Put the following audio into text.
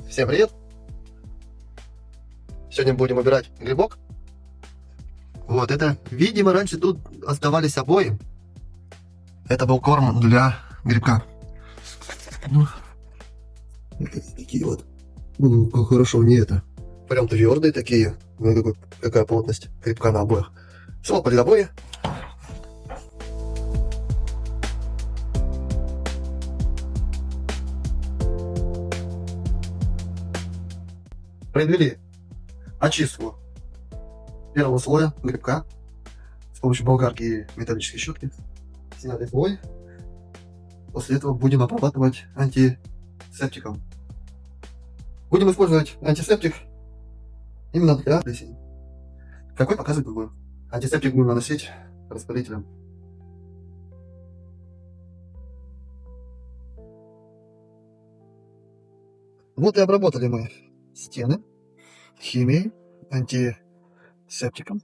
Всем привет! Сегодня будем убирать грибок. Вот это, видимо, раньше тут оставались обои. Это был корм для грибка. Ну, такие вот. Как хорошо не это. Прям твердые такие. Какая плотность грибка на обоях. Слопали обои. Произвели очистку первого слоя грибка с помощью болгарки и металлической щетки. Сняли слой. После этого будем обрабатывать антисептиком. Будем использовать антисептик именно для плесени. Какой показывать не будем. Антисептик будем наносить распылителем. Вот и обработали мы стены химией, антисептиком.